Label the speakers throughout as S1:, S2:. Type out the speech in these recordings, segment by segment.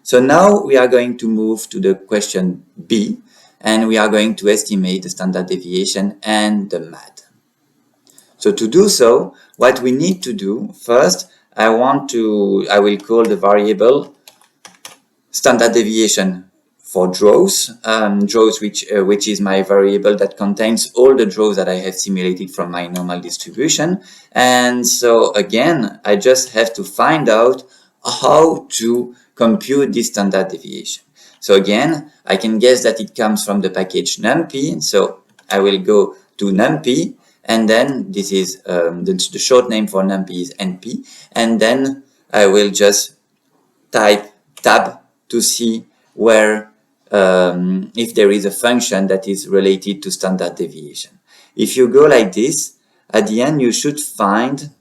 S1: So now we are going to move to the question B, and we are going to estimate the standard deviation and the MAD. So to do so, what we need to do first, I will call the variable standard deviation for draws, draws which is my variable that contains all the draws that I have simulated from my normal distribution. And so again, I just have to find out how to compute this standard deviation. So again, I can guess that it comes from the package NumPy. So I will go to NumPy, and then this is the short name for NumPy is NP, and then I will just type tab to see where if there is a function that is related to standard deviation. If you go like this, at the end you should find,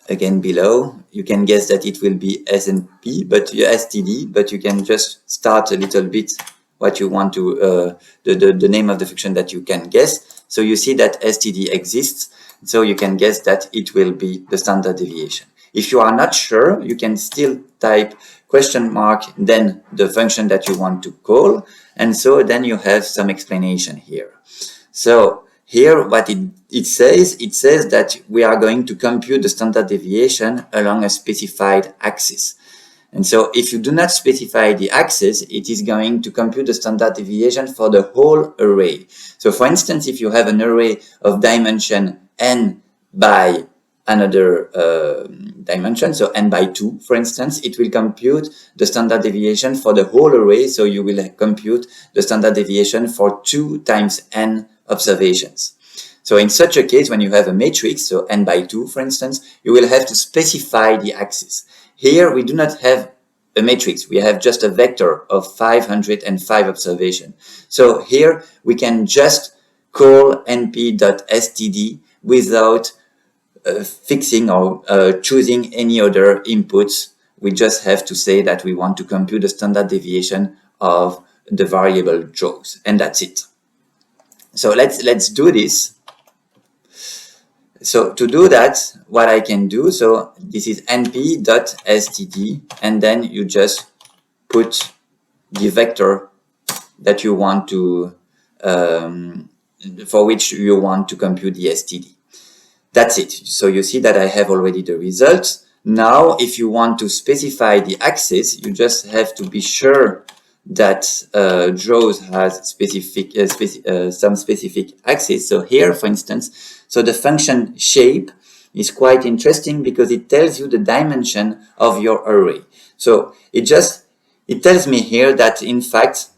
S1: again below, you can guess that it will be SNP, but STD, but you can just start a little bit what you want to, the name of the function that you can guess. So you see that STD exists, so you can guess that it will be the standard deviation. If you are not sure, you can still type question mark, then the function that you want to call, and so then you have some explanation here. So here what it says that we are going to compute the standard deviation along a specified axis. And so if you do not specify the axis, it is going to compute the standard deviation for the whole array. So for instance, if you have an array of dimension n by another dimension, so n by 2, for instance, it will compute the standard deviation for the whole array. So you will compute the standard deviation for 2 times n observations. So in such a case, when you have a matrix, so n by 2, for instance, you will have to specify the axis. Here we do not have a matrix, we have just a vector of 505 observation. So here we can just call np.std without fixing or choosing any other inputs. We just have to say that we want to compute the standard deviation of the variable draws, and that's it. So let's do this. So to do that, what I can do, so this is np.std, and then you just put the vector that you want to, for which you want to compute the std. That's it. So you see that I have already the results. Now, if you want to specify the axis, you just have to be sure that draws has specific some specific axis. So here, for instance, so the function shape is quite interesting because it tells you the dimension of your array. So it tells me here that in fact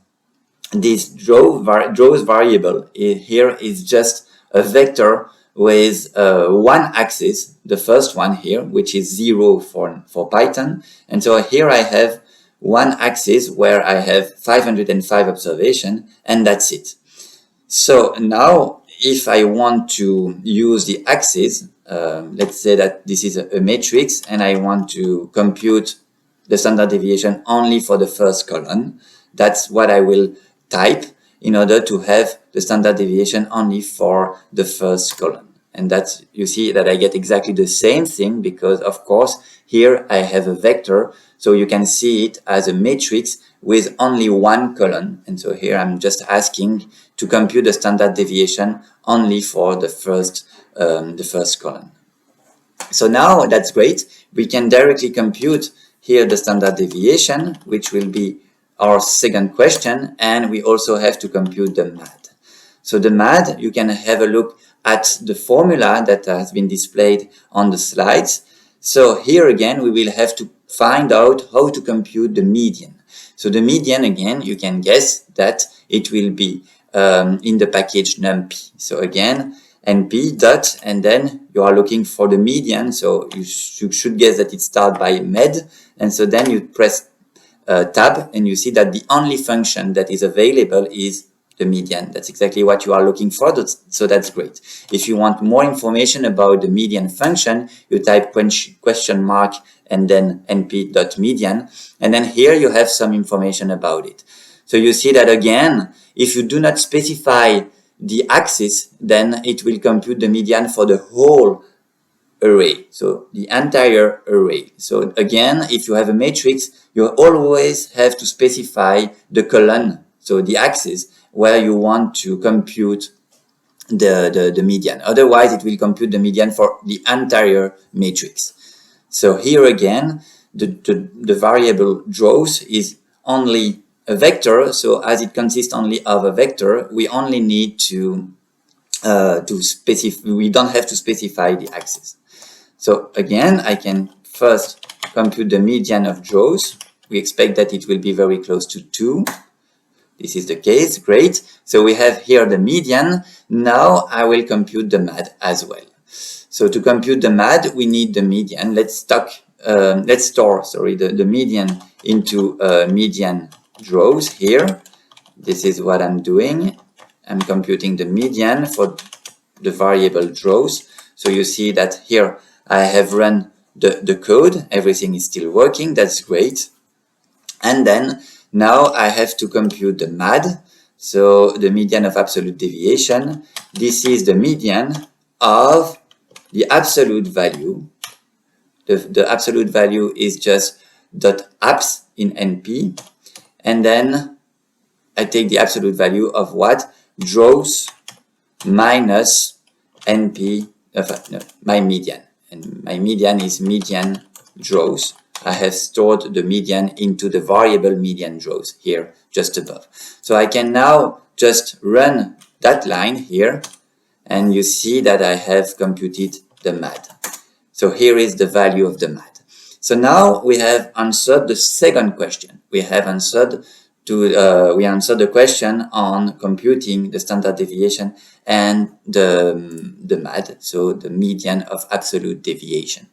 S1: this draws variable here is just a vector with one axis, the first one here, which is 0 for Python. And so here I have one axis where I have 505 observation, and that's it. So now if I want to use the axis, let's say that this is a matrix and I want to compute the standard deviation only for the first column, that's what I will type in order to have the standard deviation only for the first column. And that's, you see that I get exactly the same thing because of course here I have a vector, so you can see it as a matrix with only one column. And so here I'm just asking to compute the standard deviation only for the first column. So now that's great. We can directly compute here the standard deviation, which will be our second question, and we also have to compute the MAD. So the MAD, you can have a look at the formula that has been displayed on the slides. So here again, we will have to find out how to compute the median. So the median, again, you can guess that it will be in the package NumPy. So again, np dot, and then you are looking for the median. So you should guess that it starts by med, and so then you press tab, and you see that the only function that is available is the median. That's exactly what you are looking for, so that's great. If you want more information about the median function, you type question mark and then np.median, and then here you have some information about it. So you see that again, if you do not specify the axis, then it will compute the median for the whole array, so the entire array. So again, if you have a matrix, you always have to specify the column, so the axis where you want to compute the median. Otherwise, it will compute the median for the entire matrix. So here again, the variable draws is only a vector. So as it consists only of a vector, we only need to specify. We don't have to specify the axis. So again, I can first compute the median of draws. We expect that it will be very close to 2. This is the case, great. So we have here the median. Now I will compute the MAD as well. So to compute the MAD, we need the median. Let's store the median into median draws here. This is what I'm doing. I'm computing the median for the variable draws. So you see that here I have run the code. Everything is still working. That's great. And then now I have to compute the MAD, so the median of absolute deviation. This is the median of the absolute value. The absolute value is just .abs in NP, and then I take the absolute value of what? Draws minus NP, my median. And my median is median draws. I have stored the median into the variable median draws here just above. So I can now just run that line here, and you see that I have computed the MAD. So here is the value of the MAD. So now we have answered the second question. We answered the question on computing the standard deviation and the MAD, so the median of absolute deviation.